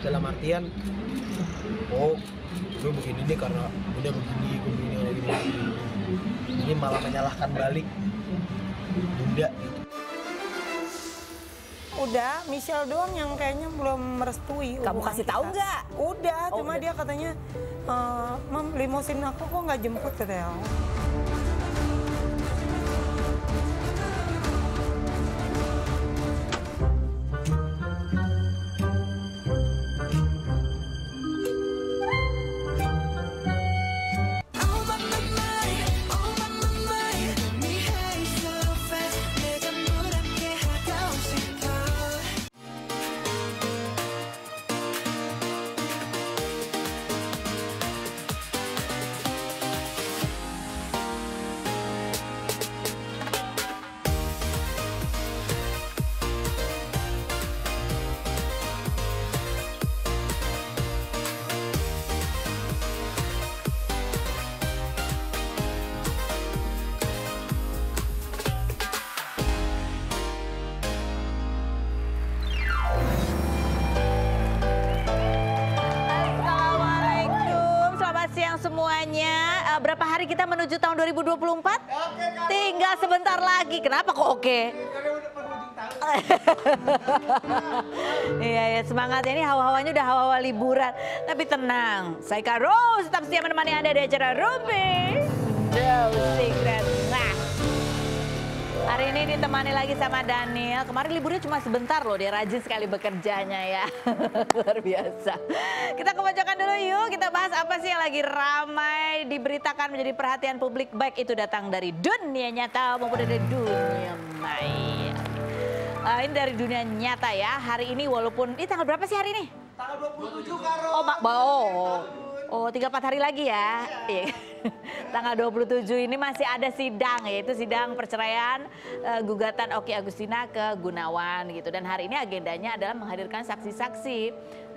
dalam artian oh gue begini nih karena udah begini ini malah menyalahkan balik bunda. Udah, Michelle doang yang kayaknya belum merestui. Kamu kasih tahu nggak? Udah, cuma udah. dia katanya, Mam, limosin aku kok nggak jemput katanya. Semuanya, berapa hari kita menuju tahun 2024? Tinggal sebentar lagi. Kenapa kok oke? Iya, semangatnya ini hawa-hawanya udah hawa-hawa liburan. Tapi tenang, saya Karo tetap setia menemani Anda di acara Rumpi No Secret. Nah, hari ini ditemani lagi sama Daniel. Kemarin liburnya cuma sebentar loh, dia rajin sekali bekerjanya ya. Luar biasa. Kita ke pojokan dulu yuk, kita bahas apa sih yang lagi ramai diberitakan menjadi perhatian publik. Baik itu datang dari dunia nyata maupun dari dunia maya. Ini dari dunia nyata ya, hari ini walaupun, ini tanggal berapa sih hari ini? Tanggal 27 Karo. Oh, 3-4 hari lagi ya. Iya. Tanggal 27 ini masih ada sidang, yaitu sidang perceraian gugatan Okky Agustina ke Gunawan gitu. Dan hari ini agendanya adalah menghadirkan saksi-saksi.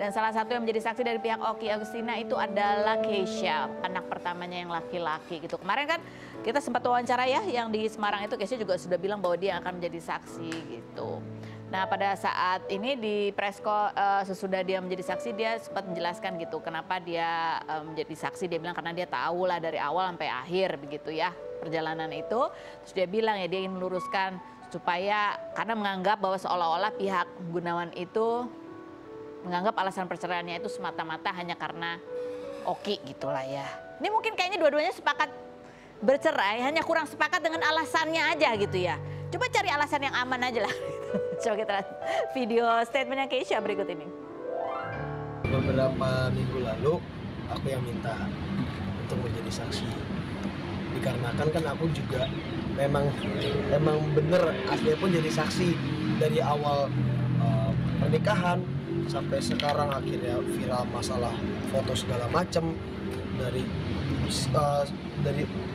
Dan salah satu yang menjadi saksi dari pihak Okky Agustina itu adalah Keisha, anak pertamanya yang laki-laki gitu. Kemarin kan kita sempat wawancara ya, yang di Semarang itu Keisha juga sudah bilang bahwa dia akan menjadi saksi gitu. Nah pada saat ini di presko sesudah dia menjadi saksi, dia sempat menjelaskan gitu kenapa dia menjadi saksi. Dia bilang karena dia tahu lah dari awal sampai akhir begitu ya perjalanan itu. Terus dia bilang ya dia ingin meluruskan supaya karena menganggap bahwa seolah-olah pihak Gunawan itu menganggap alasan perceraiannya itu semata-mata hanya karena Okky gitulah ya. Ini mungkin kayaknya dua-duanya sepakat bercerai, hanya kurang sepakat dengan alasannya aja gitu ya. Coba cari alasan yang aman aja lah. Coba kita lihat video statementnya Keisha berikut ini. Beberapa minggu lalu aku yang minta untuk menjadi saksi. Dikarenakan kan aku juga memang bener aslinya pun jadi saksi dari awal pernikahan sampai sekarang akhirnya viral masalah foto segala macam dari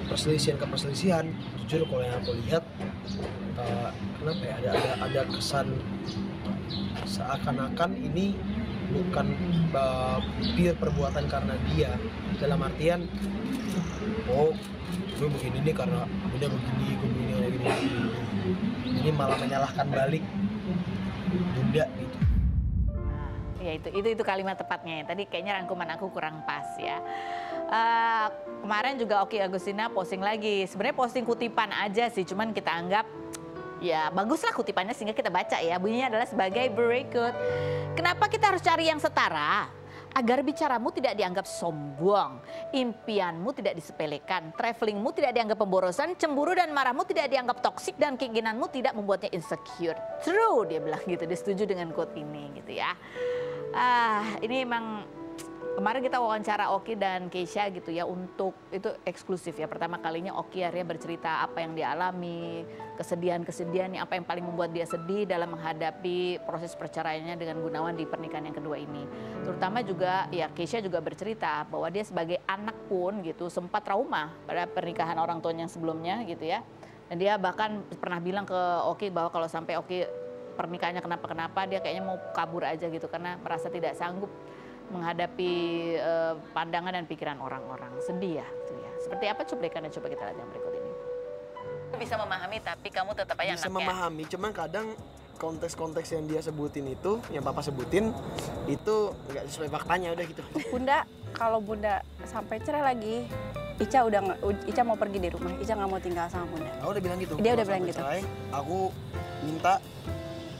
perselisihan ke perselisihan. Jujur kalau yang aku lihat kenapa ya ada kesan seakan-akan ini bukan pure perbuatan karena dia, dalam artian oh gue begini nih karena udah begini ini malah menyalahkan balik bunda gitu. Ya itu kalimat tepatnya ya. Tadi kayaknya rangkuman aku kurang pas ya. Kemarin juga Okky Agustina posting lagi. Sebenarnya posting kutipan aja sih, cuman kita anggap ya baguslah kutipannya sehingga kita baca ya. Bunyinya adalah sebagai berikut. Kenapa kita harus cari yang setara? Agar bicaramu tidak dianggap sombong, impianmu tidak disepelekan, travelingmu tidak dianggap pemborosan, cemburu dan marahmu tidak dianggap toksik, dan keinginanmu tidak membuatnya insecure. True, dia bilang gitu, dia setuju dengan quote ini gitu ya. Ini emang kemarin kita wawancara Okky dan Keisha gitu ya, untuk itu eksklusif ya. Pertama kalinya Okky akhirnya bercerita apa yang dia alami, kesedihan-kesedihan apa yang paling membuat dia sedih dalam menghadapi proses perceraiannya dengan Gunawan di pernikahan yang kedua ini. Terutama juga ya Keisha juga bercerita bahwa dia sebagai anak pun gitu sempat trauma pada pernikahan orang tuanya yang sebelumnya gitu ya. Dan dia bahkan pernah bilang ke Okky bahwa kalau sampai Okky pernikahannya kenapa-kenapa dia kayaknya mau kabur aja gitu karena merasa tidak sanggup menghadapi pandangan dan pikiran orang-orang. Sedih ya, gitu ya. Seperti apa cuplikannya, coba kita lihat yang berikut ini. Bisa memahami tapi kamu tetap aja bisa anaknya. Memahami, cuman kadang konteks-konteks yang dia sebutin itu, yang papa sebutin itu nggak sesuai faktanya, udah gitu. Bunda, kalau Bunda sampai cerai lagi, Ica mau pergi dari rumah. Ica nggak mau tinggal sama Bunda. Aku udah bilang gitu. Dia udah Kalau bilang sampai gitu. cerai, aku minta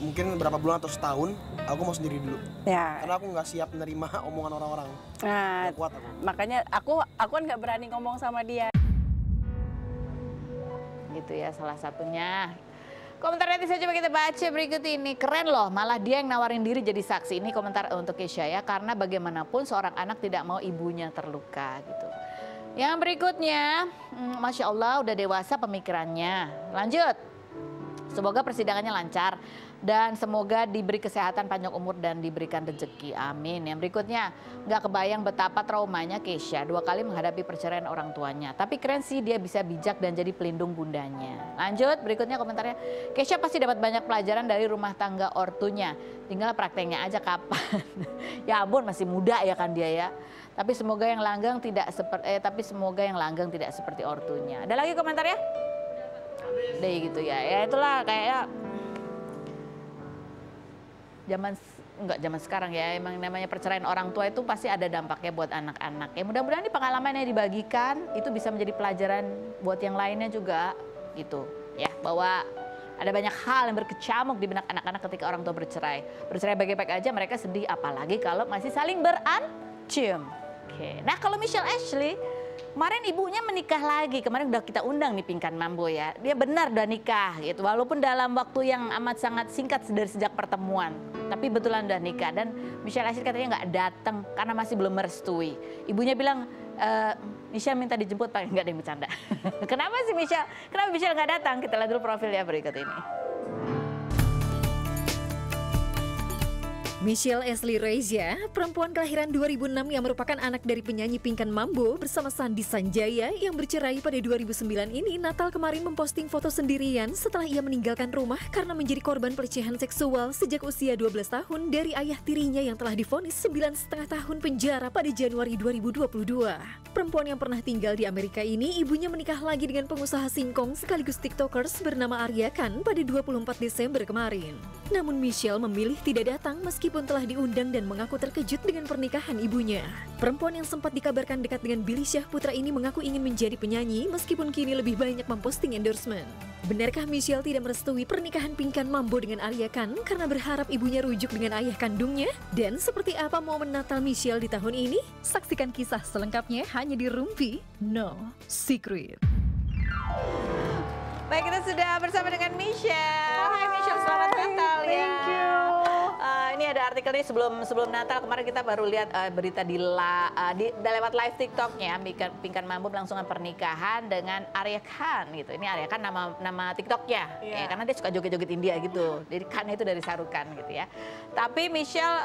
mungkin berapa bulan atau setahun, aku mau sendiri dulu. Ya. Karena aku nggak siap menerima omongan orang-orang. Nah, Nggak kuat aku. makanya aku kan nggak berani ngomong sama dia. Gitu ya salah satunya. Komentar netizen coba kita baca berikut ini. Keren loh, malah dia yang nawarin diri jadi saksi. Ini komentar untuk Kesha ya, karena bagaimanapun seorang anak tidak mau ibunya terluka gitu. Yang berikutnya, Masya Allah udah dewasa pemikirannya. Lanjut, semoga persidangannya lancar. Dan semoga diberi kesehatan, panjang umur, dan diberikan rezeki. Amin. Yang berikutnya, nggak kebayang betapa traumanya Kesha 2 kali menghadapi perceraian orang tuanya. Tapi keren sih dia bisa bijak dan jadi pelindung bundanya. Lanjut, berikutnya komentarnya. Kesha pasti dapat banyak pelajaran dari rumah tangga ortunya. Tinggal prakteknya aja kapan. Ya ampun, masih muda ya kan dia ya. Tapi semoga yang langgeng tidak seperti ortunya. Ada lagi komentarnya? Deh gitu ya. Ya itulah kayak zaman sekarang ya, emang namanya perceraian orang tua itu pasti ada dampaknya buat anak-anak. Ya mudah-mudahan ini pengalaman yang dibagikan itu bisa menjadi pelajaran buat yang lainnya juga gitu ya, bahwa ada banyak hal yang berkecamuk di benak anak-anak ketika orang tua bercerai. Bercerai baik-baik aja mereka sedih, apalagi kalau masih saling berancam. Oke. Nah kalau Michelle Ashley kemarin ibunya menikah lagi, kemarin udah kita undang nih Pingkan Mambo ya. Dia benar udah nikah gitu, walaupun dalam waktu yang amat sangat singkat dari sejak pertemuan. Tapi betulan udah nikah dan Michelle Ashley katanya nggak datang karena masih belum merestui. Ibunya bilang, Michelle minta dijemput, Pak, nggak ada yang bercanda. Kenapa sih Michelle? Kenapa Michelle nggak datang? Kita lihat dulu profilnya berikut ini. Michelle Ashley Reza, perempuan kelahiran 2006 yang merupakan anak dari penyanyi Pingkan Mambo bersama Sandi Sanjaya yang bercerai pada 2009 ini, Natal kemarin memposting foto sendirian setelah ia meninggalkan rumah karena menjadi korban pelecehan seksual sejak usia 12 tahun dari ayah tirinya yang telah divonis 9,5 tahun penjara pada Januari 2022. Perempuan yang pernah tinggal di Amerika ini, ibunya menikah lagi dengan pengusaha singkong sekaligus tiktokers bernama Arya Khan pada 24 Desember kemarin. Namun Michelle memilih tidak datang meskipun telah diundang dan mengaku terkejut dengan pernikahan ibunya. Perempuan yang sempat dikabarkan dekat dengan Billy Syahputra ini mengaku ingin menjadi penyanyi meskipun kini lebih banyak memposting endorsement. Benarkah Michelle tidak merestui pernikahan Pingkan Mambo dengan Arya Khan karena berharap ibunya rujuk dengan ayah kandungnya? Dan seperti apa momen Natal Michelle di tahun ini? Saksikan kisah selengkapnya hanya di Rumpi No Secret. Baik, kita sudah bersama dengan Michelle. Hai Michelle, selamat Natal ya. Thank you. Ini ada artikel nih sebelum Natal kemarin kita baru lihat berita di lewat live TikToknya Pingkan Mambo melangsungkan pernikahan dengan Arya Khan gitu. Ini Arya Khan nama TikToknya, ya, karena dia suka joget-joget India gitu. Jadi Khan itu dari Sarukan gitu ya. Tapi Michelle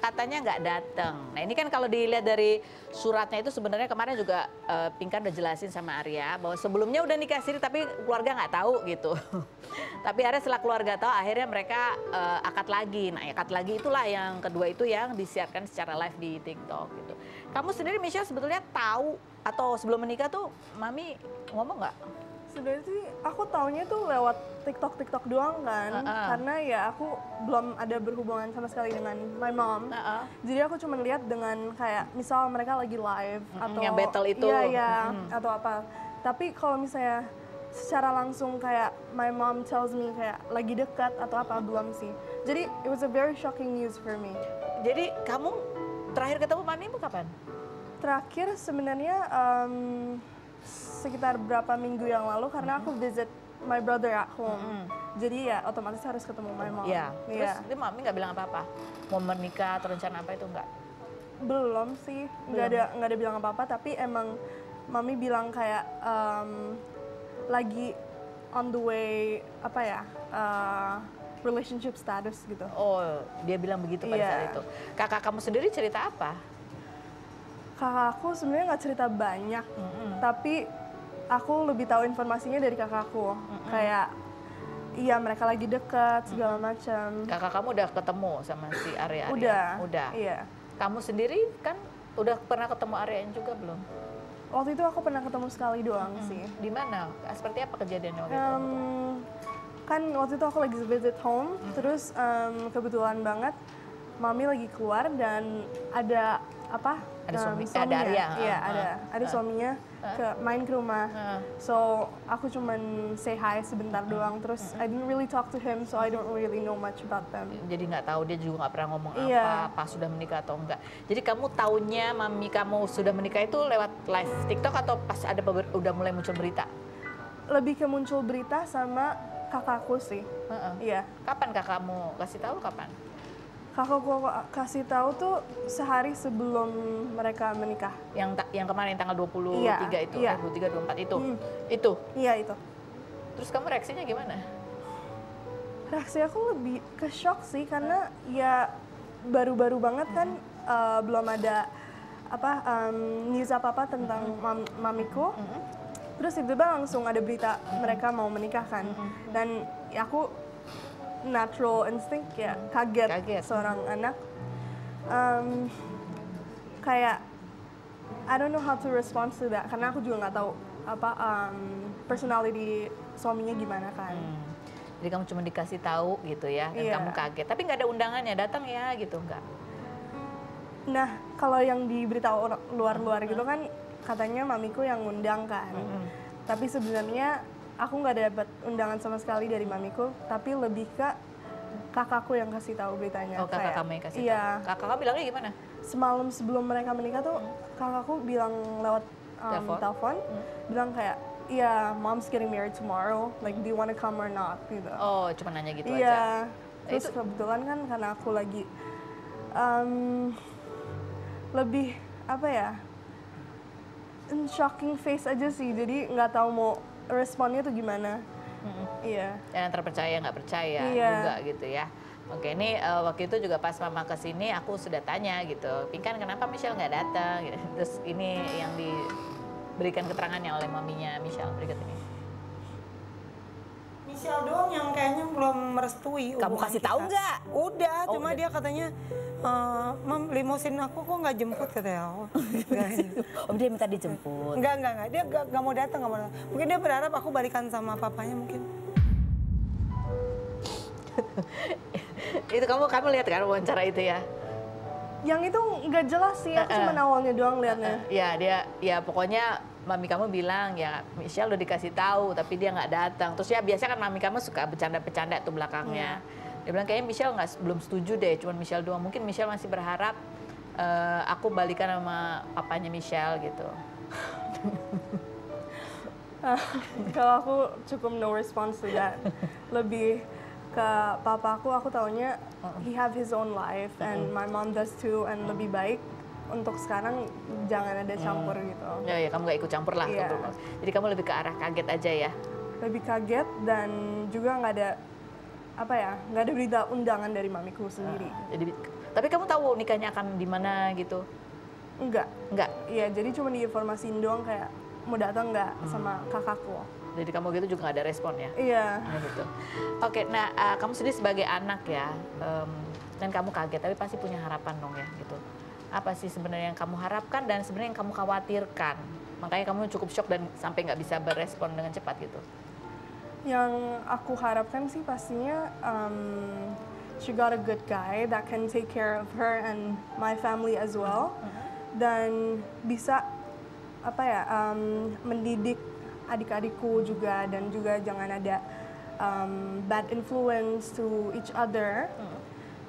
katanya nggak datang. Nah ini kan kalau dilihat dari suratnya itu sebenarnya kemarin juga Pingkan udah jelasin sama Arya bahwa sebelumnya udah nikah siri tapi keluarga nggak tahu gitu. Tapi akhirnya setelah keluarga tahu akhirnya mereka akad lagi. Nah akad lagi itulah yang kedua itu yang disiarkan secara live di TikTok gitu. Kamu sendiri Michelle sebetulnya tahu atau sebelum menikah tuh Mami ngomong nggak? Sebenarnya sih aku taunya tuh lewat TikTok doang kan, karena ya aku belum ada berhubungan sama sekali dengan my mom. Jadi aku cuma lihat dengan kayak misal mereka lagi live atau yang battle itu. Iya, atau apa. Tapi kalau misalnya secara langsung kayak my mom tells me kayak lagi dekat atau apa, belum sih. Jadi it was a very shocking news for me. Jadi kamu terakhir ketemu Mamimu kapan? Terakhir sebenarnya sekitar berapa minggu yang lalu karena aku visit my brother at home. Jadi ya otomatis harus ketemu my mom. Iya. Terus dia Mami nggak bilang apa-apa? Mau menikah atau rencana apa itu enggak? Belum sih, nggak ada bilang apa-apa. Tapi emang Mami bilang kayak lagi on the way apa ya, relationship status gitu. Oh, dia bilang begitu pada saat itu. Kakak kamu sendiri cerita apa? Kakakku sebenarnya nggak cerita banyak, tapi aku lebih tahu informasinya dari kakakku. Kayak iya mereka lagi dekat segala macam. Kakak kamu udah ketemu sama si Arya? Udah. Iya. Kamu sendiri kan udah pernah ketemu Arya juga belum? Waktu itu aku pernah ketemu sekali doang sih. Di mana? Seperti apa kejadiannya waktu itu? kan waktu itu aku lagi visit home, terus kebetulan banget mami lagi keluar dan ada apa? Ada suaminya. ada Arya. Iya, ada suaminya main ke rumah. So aku cuman say hi sebentar doang, terus I didn't really talk to him, so I don't really know much about them. Jadi nggak tahu, dia juga nggak pernah ngomong Iya. apa, pas sudah menikah atau enggak. Jadi kamu taunya mami kamu sudah menikah itu lewat live TikTok atau pas ada udah mulai muncul berita? Lebih ke muncul berita sama kakakku sih. Iya. Kapan kakakmu kasih tahu kapan? Kakakku kasih tahu tuh sehari sebelum mereka menikah. Yang kemarin tanggal 23 Iya, itu, iya. 23 24 itu. Itu. Iya itu. Terus kamu reaksinya gimana? Reaksi aku lebih ke shock sih karena ya baru-baru banget kan belum ada news apa-apa tentang mamiku. Terus tiba-tiba langsung ada berita mereka mau menikah kan. Dan ya aku natural instinct ya kaget. Seorang anak. Kayak I don't know how to respond to that karena aku juga nggak tahu personality suaminya gimana kan. Jadi kamu cuma dikasih tahu gitu ya, dan kamu kaget. Tapi nggak ada undangannya, datang ya gitu nggak? Nah, kalau yang diberitahu luar-luar gitu kan katanya mamiku yang ngundang kan. Tapi sebenarnya aku nggak dapat undangan sama sekali dari mamiku, tapi lebih ke kakakku yang kasih tahu beritanya. Oh, kakak kamu yang kasih iya. tahu. Kakak kamu bilangnya gimana? Semalam sebelum mereka menikah tuh kakakku bilang lewat telepon, bilang kayak, iya, mom's getting married tomorrow. Like, do you want to come or not? Gitu. Oh, cuma nanya gitu aja. Iya. Terus kebetulan kan karena aku lagi lebih apa ya, shocking face aja sih. Jadi nggak tahu mau responnya tuh gimana. Iya. Dan antara percaya nggak percaya juga gitu ya. Oke, ini waktu itu juga pas mama kesini aku sudah tanya gitu, Pinkan kenapa Michelle nggak datang? Gitu. Terus ini yang diberikan keterangannya oleh maminya Michelle berikut ini. Michelle doang yang kayaknya belum merestui. Kamu kasih tahu nggak? Udah, cuma dia katanya, Mam, limosin aku kok nggak jemput katanya. Oh, dia minta dijemput. Enggak. Dia nggak mau datang, Mungkin dia berharap aku balikan sama papanya mungkin. Itu kamu lihat kan wawancara itu ya? Yang itu nggak jelas sih, aku cuma awalnya doang liatnya. Ya pokoknya mami kamu bilang ya Michelle udah dikasih tahu tapi dia nggak datang. Terus ya biasa kan mami kamu suka bercanda-bercanda tuh belakangnya. Dia bilang kayaknya Michelle belum setuju deh, cuma Michelle doang. Mungkin Michelle masih berharap aku balikan sama papanya Michelle gitu. Kalau aku cukup no response to that. Lebih ke papaku, aku taunya he have his own life and my mom does too, and lebih baik untuk sekarang jangan ada campur gitu. Ya, kamu nggak ikut campur lah. Iya. Jadi kamu lebih ke arah kaget aja ya? Lebih kaget dan juga nggak ada nggak ada berita undangan dari mamiku sendiri. Tapi kamu tahu nikahnya akan di mana gitu? Enggak. Iya, jadi cuma diinformasiin doang kayak mau datang nggak sama kakakku. Jadi kamu gitu juga nggak ada respon ya? Iya. Nah, gitu. Oke, nah kamu sendiri sebagai anak ya, dan kamu kaget, tapi pasti punya harapan dong ya gitu. Apa sih sebenarnya yang kamu harapkan dan sebenarnya yang kamu khawatirkan? Makanya kamu cukup shock dan sampai nggak bisa berespon dengan cepat gitu. Yang aku harapkan sih pastinya she got a good guy that can take care of her and my family as well. Dan bisa mendidik adik-adikku juga, dan juga jangan ada bad influence to each other.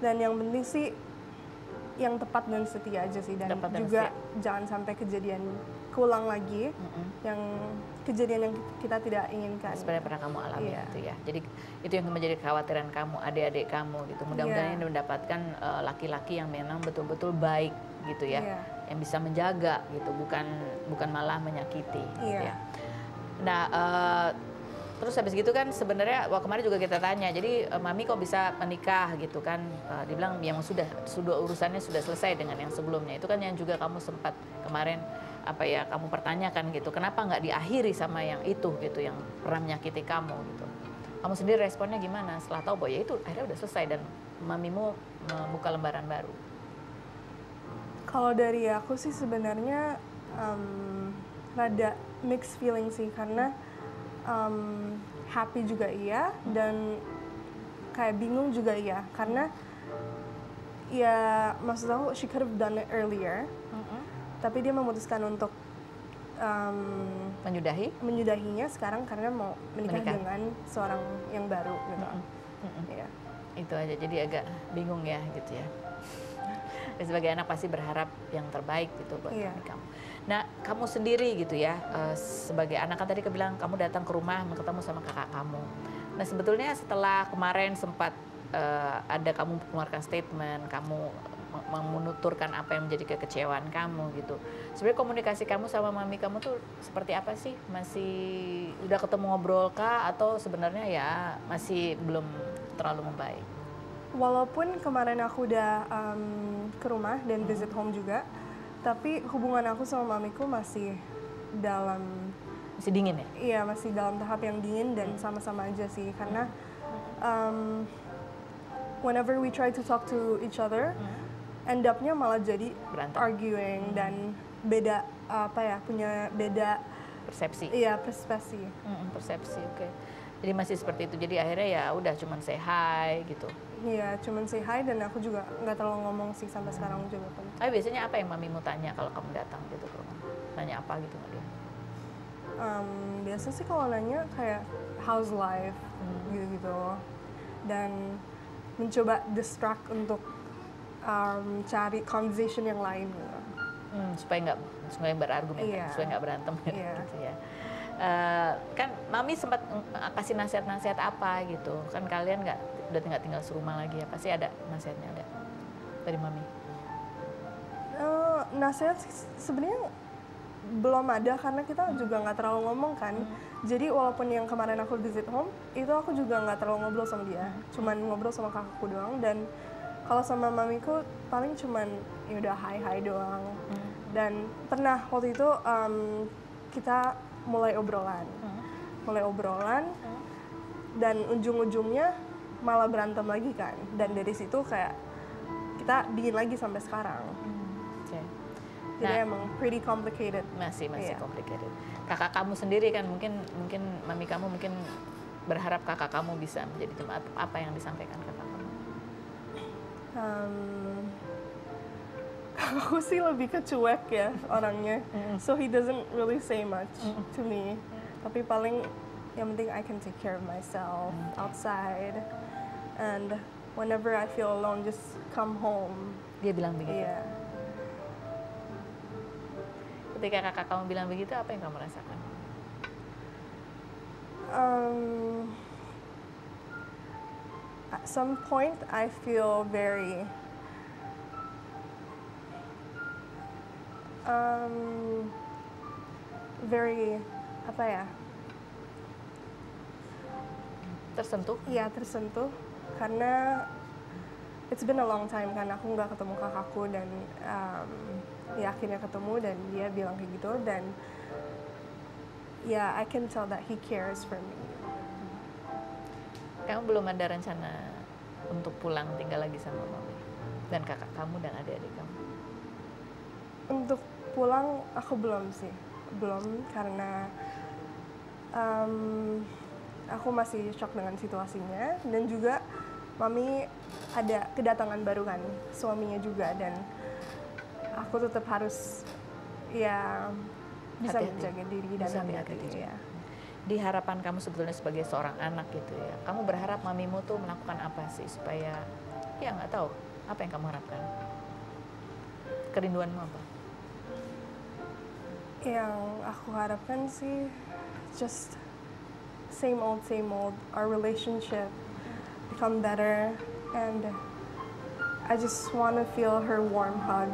Dan yang penting sih yang tepat dan setia aja sih, dan juga jangan sampai kejadian keulang lagi yang kejadian yang kita tidak inginkan. Sebenarnya pernah kamu alami gitu ya. Jadi itu yang menjadi kekhawatiran kamu, adik-adik kamu gitu. Mudah-mudahan mendapatkan laki-laki yang memang betul-betul baik gitu ya, yang bisa menjaga gitu, bukan malah menyakiti. Gitu ya. Nah, terus habis gitu kan sebenarnya kemarin juga kita tanya, jadi mami kok bisa menikah gitu kan? Dibilang yang sudah urusannya sudah selesai dengan yang sebelumnya. Itu kan yang juga kamu sempat kemarin kamu pertanyakan gitu, kenapa nggak diakhiri sama yang itu gitu, yang pernah menyakiti kamu gitu. Kamu sendiri responnya gimana setelah tahu bahwa ya itu akhirnya udah selesai dan mamimu membuka lembaran baru? Kalau dari aku sih sebenarnya rada mixed feeling sih, karena happy juga iya, dan kayak bingung juga iya, karena ya maksud aku she could have done it earlier, tapi dia memutuskan untuk menyudahinya sekarang karena mau menikah dengan seorang yang baru gitu. Ya. Itu aja, jadi agak bingung ya gitu ya. Sebagai anak pasti berharap yang terbaik gitu buat kamu. Nah, kamu sendiri gitu ya, sebagai anak kan tadi bilang kamu datang ke rumah ketemu sama kakak kamu. Nah, sebetulnya setelah kemarin sempat ada kamu mengeluarkan statement, kamu menuturkan apa yang menjadi kekecewaan kamu gitu. Sebenarnya komunikasi kamu sama mami kamu tuh seperti apa sih? Masih udah ketemu ngobrol kah atau sebenarnya ya masih belum terlalu membaik? Walaupun kemarin aku udah ke rumah dan visit home juga, tapi hubungan aku sama mamiku masih dingin ya? Iya, masih dalam tahap yang dingin dan sama-sama aja sih, karena whenever we try to talk to each other, end up-nya malah jadi berantem, arguing dan beda punya beda persepsi. Iya, persepsi. Persepsi, oke. Jadi masih seperti itu. Jadi akhirnya ya udah cuman say hi gitu. Iya, cuman say hi dan aku juga nggak terlalu ngomong sih sampai sekarang juga pun. Tapi biasanya apa yang mamimu tanya kalau kamu datang gitu ke rumah? Nanya apa gitu nggak dia? Biasa sih kalau nanya kayak how's life gitu-gitu, dan mencoba distract untuk cari conversation yang lain gitu. Supaya nggak berargumen, supaya nggak berantem gitu ya. Kan mami sempat kasih nasihat-nasihat apa gitu, kan kalian udah tinggal serumah lagi ya, pasti ada nasihatnya ada dari mami. Nasihat sebenarnya belum ada karena kita juga nggak terlalu ngomong kan. Jadi walaupun yang kemarin aku visit home itu aku juga nggak terlalu ngobrol sama dia, cuman ngobrol sama kakakku doang, dan kalau sama mamiku paling cuman ya udah hi doang. Dan pernah waktu itu kita mulai obrolan dan ujung-ujungnya malah berantem lagi kan, dan dari situ kayak kita dingin lagi sampai sekarang. Jadi emang pretty complicated. Masih complicated. Kakak kamu sendiri kan mungkin mami kamu mungkin berharap kakak kamu bisa menjadi teman. Apa yang disampaikan kakak kamu? Kakakku sih lebih ke cuek ya orangnya, so he doesn't really say much to me. Tapi paling yang penting I can take care of myself outside, and whenever I feel alone just come home. Dia bilang begitu? Iya. Ketika kakak kamu bilang begitu, apa yang kamu rasakan? At some point I feel very apa ya? Tersentuh? Iya, tersentuh karena it's been a long time kan aku nggak ketemu kakakku, dan ya akhirnya ketemu dan dia bilang kayak gitu, dan ya I can tell that he cares for me. Kamu belum ada rencana untuk pulang tinggal lagi sama mami dan kakak kamu dan adik-adik kamu? Untuk pulang aku belum karena aku masih shock dengan situasinya, dan juga mami ada kedatangan baru kan, suaminya juga, dan aku tetap harus ya bisa menjaga diri dan hati-hati ya. Di harapan kamu sebetulnya sebagai seorang anak gitu ya, kamu berharap mamimu tuh melakukan apa sih supaya ya nggak tahu apa yang kamu harapkan? Kerinduanmu apa? Yang aku harapkan sih just same old, our relationship become better, and I just want to feel her warm hug,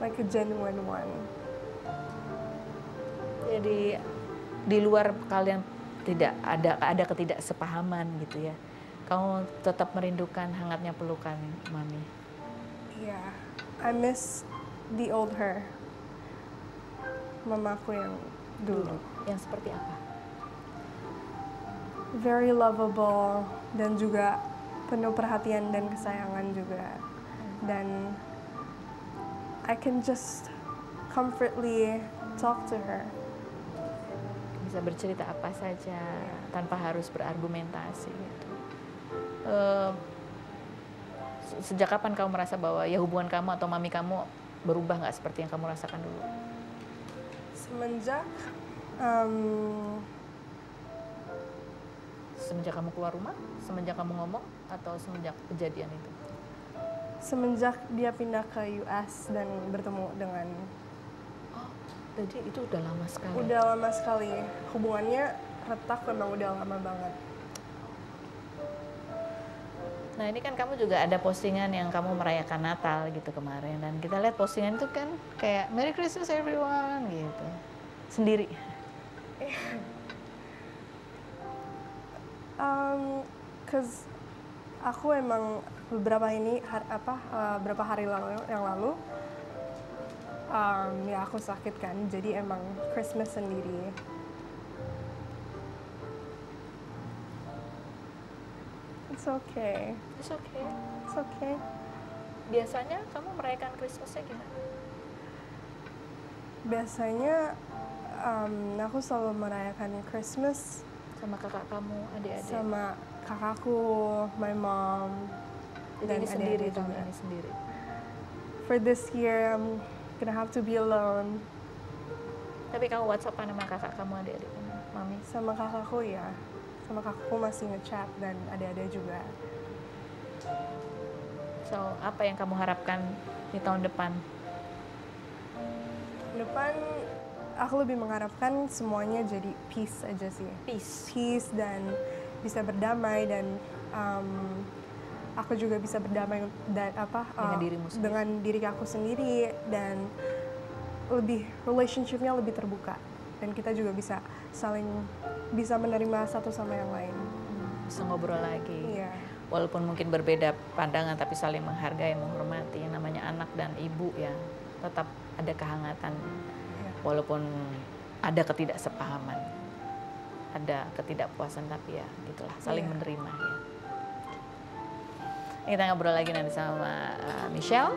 like a genuine one. Jadi di luar kalian tidak ada ketidaksepahaman gitu ya, kamu tetap merindukan hangatnya pelukan mami. Yeah, I miss the old her, mamaku yang dulu. Yang seperti apa? Very lovable, dan juga penuh perhatian dan kesayangan juga. Dan I can just comfortably talk to her. bisa bercerita apa saja tanpa harus berargumentasi gitu. Sejak kapan kamu merasa bahwa ya hubungan kamu atau mami kamu berubah nggak seperti yang kamu rasakan dulu? Semenjak kamu keluar rumah, semenjak kamu ngomong, atau semenjak kejadian itu? Semenjak dia pindah ke US dan bertemu dengan. Oh, jadi itu udah lama sekali? Udah lama sekali. Hubungannya retak memang udah lama banget. Nah ini kan kamu juga ada postingan yang kamu merayakan Natal gitu kemarin. Dan kita lihat postingan itu kan kayak Merry Christmas everyone gitu. Sendiri. Cause aku emang beberapa hari yang lalu ya aku sakit kan, jadi emang Christmas sendiri. It's okay. It's okay. It's okay. Biasanya kamu merayakan Christmasnya gimana? Biasanya aku selalu merayakan Christmas sama kakak kamu, adik-adik? Sama kakakku, my mom, dan adik-adik juga. Ini sendiri. For this year, I'm gonna have to be alone. Tapi kamu WhatsApp-an sama kakak kamu, adik-adik kamu, mami? Sama kakakku ya, sama kakakku masih ngechat dan adik-adik juga. So, apa yang kamu harapkan di tahun depan? Depan, aku lebih mengharapkan semuanya jadi peace aja sih. Peace dan bisa berdamai dan aku juga bisa berdamai dan dengan dirimu sendiri. Dengan diri aku sendiri dan relationship-nya lebih terbuka dan kita juga bisa bisa menerima satu sama yang lain. Bisa ngobrol lagi. Iya. Walaupun mungkin berbeda pandangan tapi saling menghargai, menghormati. Yang namanya anak dan ibu ya tetap ada kehangatan. Iya. Walaupun ada ketidaksepahaman, ada ketidakpuasan, tapi ya gitulah, saling menerima ya. Kita ngobrol lagi nanti sama Michelle.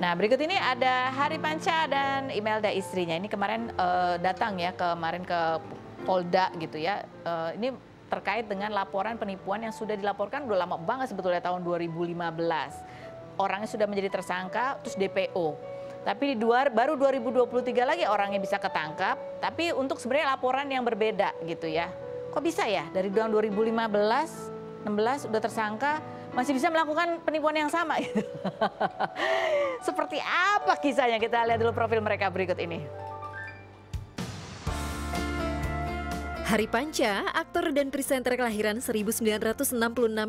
Nah berikut ini ada Hari Panca dan Imelda istrinya. Ini kemarin datang ya kemarin ke Polda gitu ya. Ini terkait dengan laporan penipuan yang sudah dilaporkan udah lama banget sebetulnya tahun 2015. Orangnya sudah menjadi tersangka, terus DPO. Tapi baru 2023 lagi orangnya bisa ketangkap. Tapi untuk sebenarnya laporan yang berbeda gitu ya. Kok bisa ya dari tahun 2015, 16 udah tersangka, masih bisa melakukan penipuan yang sama gitu. Seperti apa kisahnya? Kita lihat dulu profil mereka berikut ini. Hari Panca, aktor dan presenter kelahiran 1966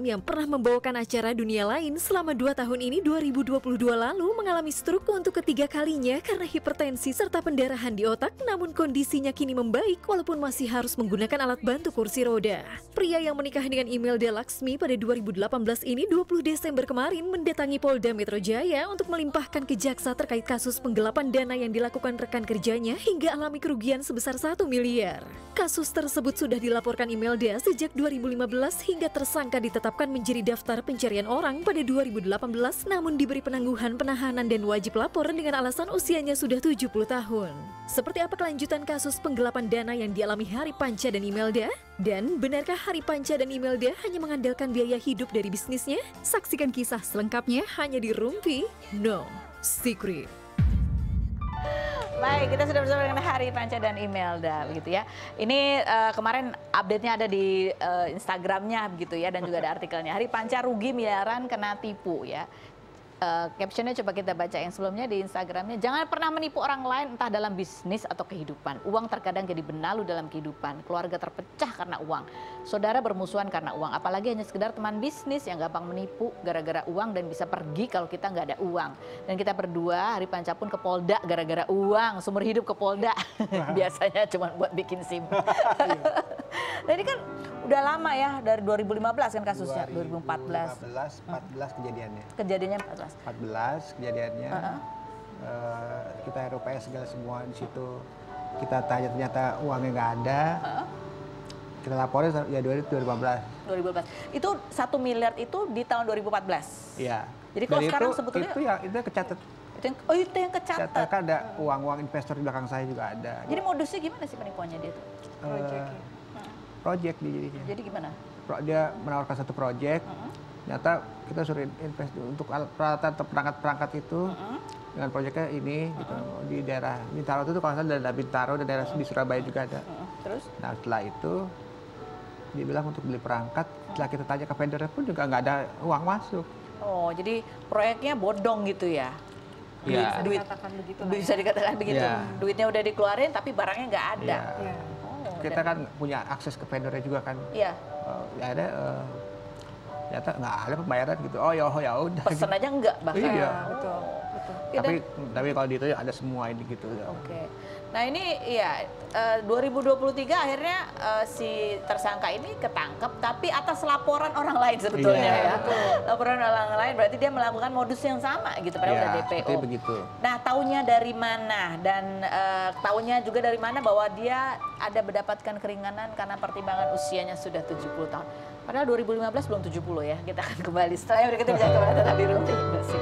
yang pernah membawakan acara dunia lain selama 2 tahun ini 2022 lalu mengalami stroke untuk ketiga kalinya karena hipertensi serta pendarahan di otak, namun kondisinya kini membaik walaupun masih harus menggunakan alat bantu kursi roda. Pria yang menikah dengan Imelda Laksmi pada 2018 ini 20 Desember kemarin mendatangi Polda Metro Jaya untuk melimpahkan ke jaksa terkait kasus penggelapan dana yang dilakukan rekan kerjanya hingga alami kerugian sebesar 1 miliar. Kasus tersebut sudah dilaporkan Imelda sejak 2015 hingga tersangka ditetapkan menjadi daftar pencarian orang pada 2018 namun diberi penangguhan penahanan dan wajib lapor dengan alasan usianya sudah 70 tahun. Seperti apa kelanjutan kasus penggelapan dana yang dialami Hari Panca dan Imelda? Dan benarkah Hari Panca dan Imelda hanya mengandalkan biaya hidup dari bisnisnya? Saksikan kisah selengkapnya hanya di Rumpi No Secret. Baik, kita sudah bersama dengan Hari Panca dan Imelda begitu ya. Ini kemarin update-nya ada di Instagramnya begitu ya, dan juga ada artikelnya. Hari Panca rugi miliaran kena tipu ya. Captionnya coba kita baca yang sebelumnya di Instagramnya. Jangan pernah menipu orang lain entah dalam bisnis atau kehidupan. Uang terkadang jadi benalu dalam kehidupan. Keluarga terpecah karena uang. Saudara bermusuhan karena uang. Apalagi hanya sekedar teman bisnis yang gampang menipu gara-gara uang dan bisa pergi kalau kita nggak ada uang. Dan kita berdua Hari Panca pun ke Polda gara-gara uang. Seumur hidup ke Polda. Biasanya cuma buat bikin SIM. Dan ini kan udah lama ya, dari 2015 kan kasusnya. 2014 kejadiannya. Kejadiannya 14 kejadiannya. Kita RUPS segala semua di situ. Kita tanya ternyata uangnya nggak ada. Kita laporin ya 2015. Itu 1 miliar itu di tahun 2014. Iya. Jadi kalau sekarang sebetulnya itu kecatat Itu yang kecatat. Kan ada uang-uang investor di belakang saya juga ada. Jadi modusnya gimana sih penipuannya dia tuh? Project dia jadinya. Jadi gimana? Dia menawarkan satu project, ternyata kita suruh invest untuk peralatan atau perangkat-perangkat itu dengan proyeknya ini gitu, di daerah Bintaro itu kalau salah ada Bintaro dan daerah di Surabaya juga ada. Terus? Nah setelah itu dia bilang untuk beli perangkat, setelah kita tanya ke vendornya pun juga nggak ada uang masuk. Oh, jadi proyeknya bodong gitu ya? Iya. Bisa dikatakan begitu. Ya. Duitnya udah dikeluarin tapi barangnya nggak ada. Ya. Kita kan punya akses ke vendornya juga kan. Iya. Ya ada, ternyata nggak ada pembayaran gitu. Oh ya udah. Pesen aja enggak bahkan. Iya. Betul. Tapi kalau di itu ada semua ini gitu. Oke. Nah ini ya 2023 akhirnya si tersangka ini ketangkep tapi atas laporan orang lain sebetulnya ya. Laporan orang lain berarti dia melakukan modus yang sama gitu padahal udah DPO. Begitu. Nah taunya dari mana dan taunya juga dari mana bahwa dia ada mendapatkan keringanan karena pertimbangan usianya sudah 70 tahun. Padahal 2015 belum 70 ya. Kita akan kembali setelah yang berikut ini, jangan kemana-mana, tetap di Rumah Musik.